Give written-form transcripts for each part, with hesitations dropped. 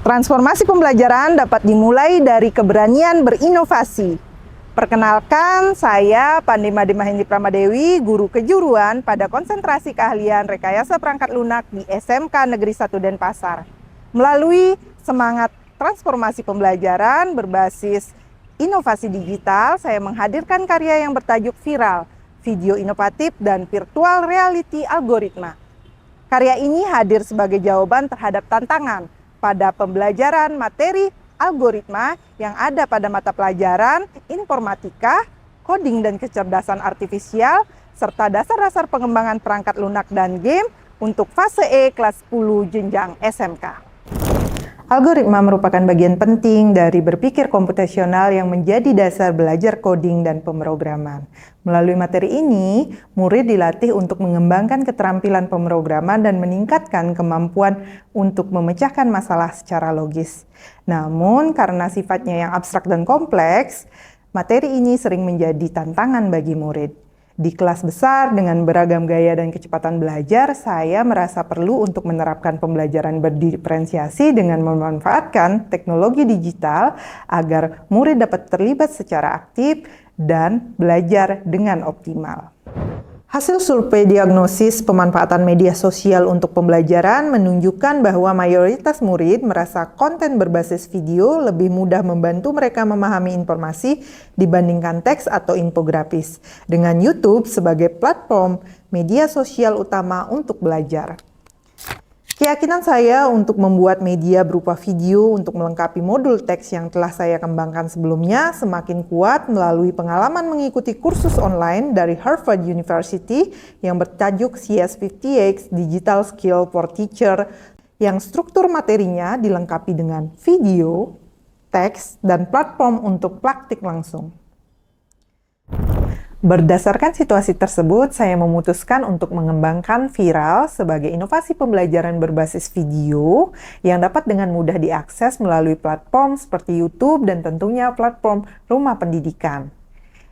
Transformasi pembelajaran dapat dimulai dari keberanian berinovasi. Perkenalkan, saya Pandi Made Mahendri Pramadewi, guru kejuruan pada konsentrasi keahlian rekayasa perangkat lunak di SMK Negeri 1 Denpasar. Melalui semangat transformasi pembelajaran berbasis inovasi digital, saya menghadirkan karya yang bertajuk Viral, video inovatif dan virtual reality algoritma. Karya ini hadir sebagai jawaban terhadap tantangan pada pembelajaran materi algoritma yang ada pada mata pelajaran informatika, coding dan kecerdasan artifisial, serta dasar-dasar pengembangan perangkat lunak dan game untuk fase E kelas 10 jenjang SMK. Algoritma merupakan bagian penting dari berpikir komputasional yang menjadi dasar belajar coding dan pemrograman. Melalui materi ini, murid dilatih untuk mengembangkan keterampilan pemrograman dan meningkatkan kemampuan untuk memecahkan masalah secara logis. Namun, karena sifatnya yang abstrak dan kompleks, materi ini sering menjadi tantangan bagi murid. Di kelas besar dengan beragam gaya dan kecepatan belajar, saya merasa perlu untuk menerapkan pembelajaran berdiferensiasi dengan memanfaatkan teknologi digital agar murid dapat terlibat secara aktif dan belajar dengan optimal. Hasil survei diagnosis pemanfaatan media sosial untuk pembelajaran menunjukkan bahwa mayoritas murid merasa konten berbasis video lebih mudah membantu mereka memahami informasi dibandingkan teks atau infografis, dengan YouTube sebagai platform media sosial utama untuk belajar. Keyakinan saya untuk membuat media berupa video untuk melengkapi modul teks yang telah saya kembangkan sebelumnya semakin kuat melalui pengalaman mengikuti kursus online dari Harvard University yang bertajuk CS50X Digital Skill for Teacher, yang struktur materinya dilengkapi dengan video, teks, dan platform untuk praktik langsung. Berdasarkan situasi tersebut, saya memutuskan untuk mengembangkan Viral sebagai inovasi pembelajaran berbasis video yang dapat dengan mudah diakses melalui platform seperti YouTube dan tentunya platform rumah pendidikan,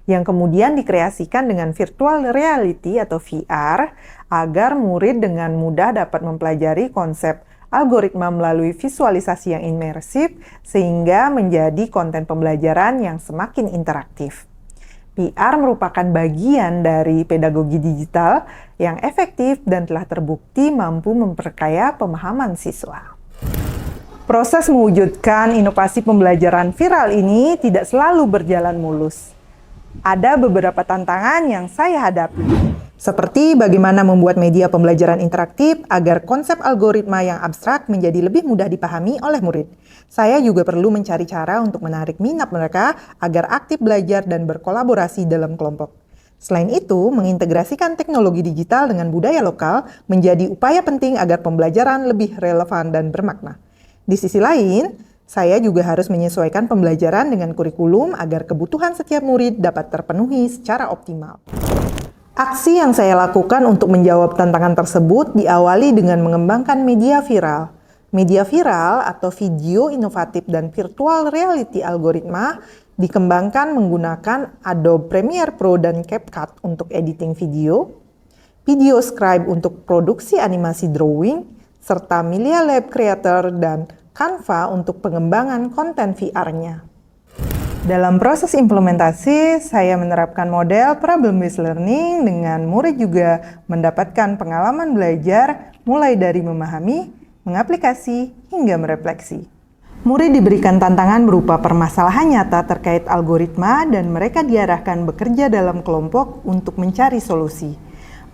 yang kemudian dikreasikan dengan virtual reality atau VR agar murid dengan mudah dapat mempelajari konsep algoritma melalui visualisasi yang imersif sehingga menjadi konten pembelajaran yang semakin interaktif. VR merupakan bagian dari pedagogi digital yang efektif dan telah terbukti mampu memperkaya pemahaman siswa. Proses mewujudkan inovasi pembelajaran viral ini tidak selalu berjalan mulus. Ada beberapa tantangan yang saya hadapi, seperti bagaimana membuat media pembelajaran interaktif agar konsep algoritma yang abstrak menjadi lebih mudah dipahami oleh murid. Saya juga perlu mencari cara untuk menarik minat mereka agar aktif belajar dan berkolaborasi dalam kelompok. Selain itu, mengintegrasikan teknologi digital dengan budaya lokal menjadi upaya penting agar pembelajaran lebih relevan dan bermakna. Di sisi lain, saya juga harus menyesuaikan pembelajaran dengan kurikulum agar kebutuhan setiap murid dapat terpenuhi secara optimal. Aksi yang saya lakukan untuk menjawab tantangan tersebut diawali dengan mengembangkan media viral. Media viral atau video inovatif dan virtual reality algoritma dikembangkan menggunakan Adobe Premiere Pro dan CapCut untuk editing video, Video Scribe untuk produksi animasi drawing, serta Media Lab Creator dan Canva untuk pengembangan konten VR-nya. Dalam proses implementasi, saya menerapkan model problem-based learning dengan murid juga mendapatkan pengalaman belajar mulai dari memahami, mengaplikasi, hingga merefleksi. Murid diberikan tantangan berupa permasalahan nyata terkait algoritma dan mereka diarahkan bekerja dalam kelompok untuk mencari solusi.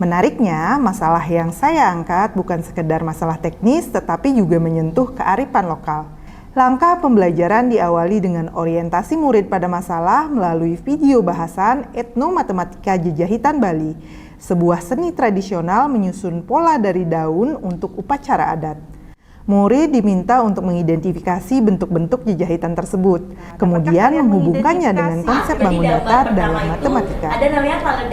Menariknya, masalah yang saya angkat bukan sekedar masalah teknis tetapi juga menyentuh kearifan lokal. Langkah pembelajaran diawali dengan orientasi murid pada masalah melalui video bahasan etnomatematika Jejahitan Bali, sebuah seni tradisional menyusun pola dari daun untuk upacara adat. Murid diminta untuk mengidentifikasi bentuk-bentuk jejahitan tersebut, kemudian menghubungkannya dengan konsep bangun datar dalam matematika.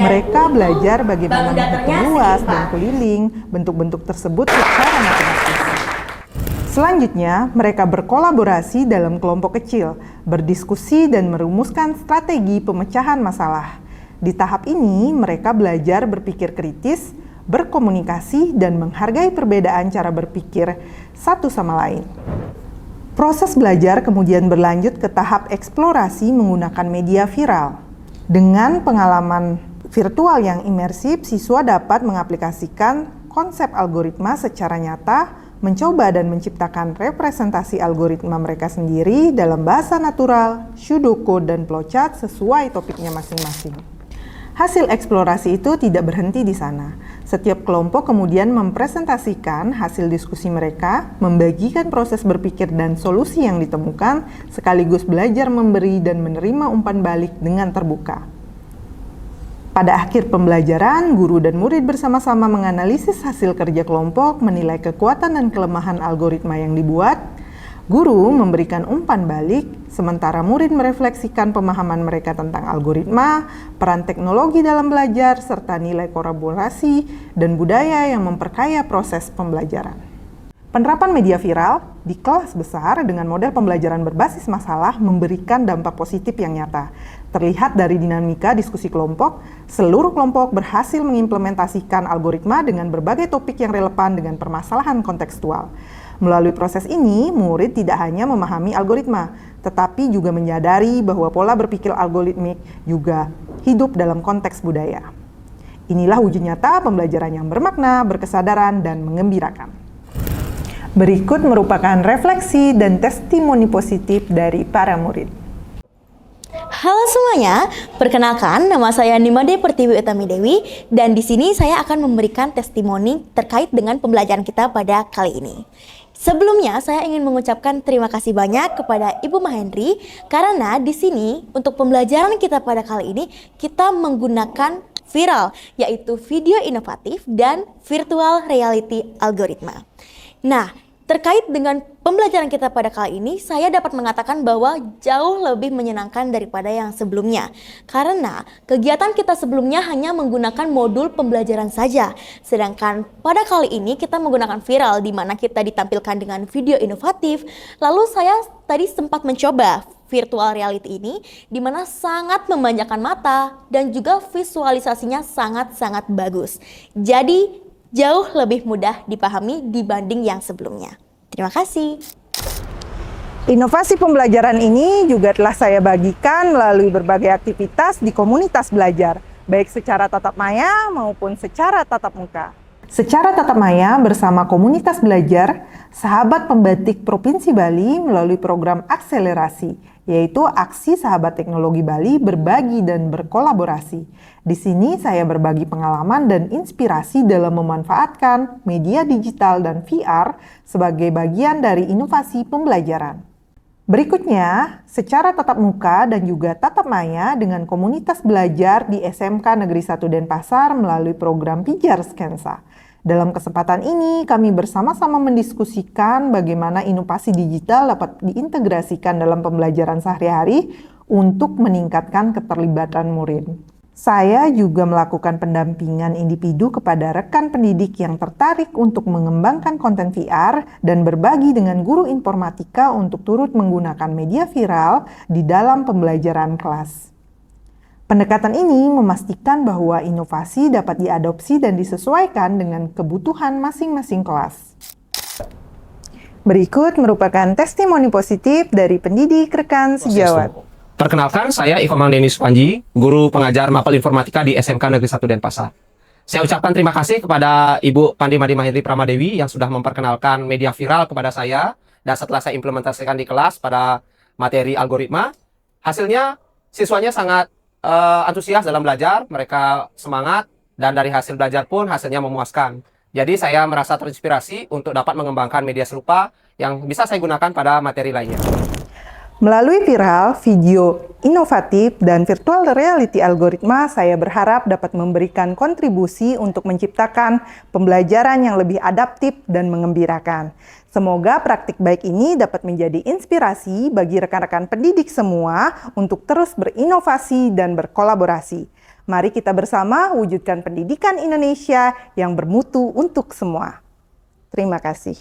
Mereka belajar bagaimana menghitung luas dan keliling bentuk-bentuk tersebut secara matematis. Selanjutnya, mereka berkolaborasi dalam kelompok kecil, berdiskusi dan merumuskan strategi pemecahan masalah. Di tahap ini, mereka belajar berpikir kritis, berkomunikasi, dan menghargai perbedaan cara berpikir satu sama lain. Proses belajar kemudian berlanjut ke tahap eksplorasi menggunakan media viral. Dengan pengalaman virtual yang imersif, siswa dapat mengaplikasikan konsep algoritma secara nyata, mencoba dan menciptakan representasi algoritma mereka sendiri dalam bahasa natural, pseudocode, dan flowchart sesuai topiknya masing-masing. Hasil eksplorasi itu tidak berhenti di sana. Setiap kelompok kemudian mempresentasikan hasil diskusi mereka, membagikan proses berpikir dan solusi yang ditemukan, sekaligus belajar memberi dan menerima umpan balik dengan terbuka. Pada akhir pembelajaran, guru dan murid bersama-sama menganalisis hasil kerja kelompok, menilai kekuatan dan kelemahan algoritma yang dibuat. Guru memberikan umpan balik, sementara murid merefleksikan pemahaman mereka tentang algoritma, peran teknologi dalam belajar, serta nilai kolaborasi dan budaya yang memperkaya proses pembelajaran. Penerapan media viral di kelas besar dengan model pembelajaran berbasis masalah memberikan dampak positif yang nyata. Terlihat dari dinamika diskusi kelompok, seluruh kelompok berhasil mengimplementasikan algoritma dengan berbagai topik yang relevan dengan permasalahan kontekstual. Melalui proses ini, murid tidak hanya memahami algoritma, tetapi juga menyadari bahwa pola berpikir algoritmik juga hidup dalam konteks budaya. Inilah wujud nyata pembelajaran yang bermakna, berkesadaran, dan mengembirakan. Berikut merupakan refleksi dan testimoni positif dari para murid. Halo semuanya, perkenalkan nama saya Nimade Pertiwi Utami Dewi dan di sini saya akan memberikan testimoni terkait dengan pembelajaran kita pada kali ini. Sebelumnya saya ingin mengucapkan terima kasih banyak kepada Ibu Mahendri karena di sini untuk pembelajaran kita pada kali ini kita menggunakan viral, yaitu video inovatif dan virtual reality algoritma. Nah, terkait dengan pembelajaran kita pada kali ini, saya dapat mengatakan bahwa jauh lebih menyenangkan daripada yang sebelumnya. Karena kegiatan kita sebelumnya hanya menggunakan modul pembelajaran saja. Sedangkan pada kali ini kita menggunakan viral, di mana kita ditampilkan dengan video inovatif. Lalu saya tadi sempat mencoba virtual reality ini, di mana sangat memanjakan mata dan juga visualisasinya sangat-sangat bagus. Jadi, jauh lebih mudah dipahami dibanding yang sebelumnya. Terima kasih. Inovasi pembelajaran ini juga telah saya bagikan melalui berbagai aktivitas di komunitas belajar, baik secara tatap maya maupun secara tatap muka. Secara tatap maya bersama komunitas belajar, Sahabat Pembatik Provinsi Bali melalui program akselerasi, yaitu Aksi Sahabat Teknologi Bali Berbagi dan Berkolaborasi. Di sini saya berbagi pengalaman dan inspirasi dalam memanfaatkan media digital dan VR sebagai bagian dari inovasi pembelajaran. Berikutnya, secara tatap muka dan juga tatap maya dengan komunitas belajar di SMK Negeri 1 Denpasar melalui program Pijar Skensa. Dalam kesempatan ini, kami bersama-sama mendiskusikan bagaimana inovasi digital dapat diintegrasikan dalam pembelajaran sehari-hari untuk meningkatkan keterlibatan murid. Saya juga melakukan pendampingan individu kepada rekan pendidik yang tertarik untuk mengembangkan konten VR dan berbagi dengan guru informatika untuk turut menggunakan media viral di dalam pembelajaran kelas. Pendekatan ini memastikan bahwa inovasi dapat diadopsi dan disesuaikan dengan kebutuhan masing-masing kelas. Berikut merupakan testimoni positif dari pendidik rekan sejawat. Perkenalkan, saya Ikomang Denis Panji, guru pengajar mapel informatika di SMK Negeri 1 Denpasar. Saya ucapkan terima kasih kepada Ibu Pandi Madi Mahendri Pramadewi yang sudah memperkenalkan media viral kepada saya, dan setelah saya implementasikan di kelas pada materi algoritma, hasilnya siswanya sangat antusias dalam belajar, mereka semangat, dan dari hasil belajar pun hasilnya memuaskan. Jadi saya merasa terinspirasi untuk dapat mengembangkan media serupa yang bisa saya gunakan pada materi lainnya. Melalui viral, video inovatif, dan virtual reality algoritma, saya berharap dapat memberikan kontribusi untuk menciptakan pembelajaran yang lebih adaptif dan mengembirakan. Semoga praktik baik ini dapat menjadi inspirasi bagi rekan-rekan pendidik semua untuk terus berinovasi dan berkolaborasi. Mari kita bersama wujudkan pendidikan Indonesia yang bermutu untuk semua. Terima kasih.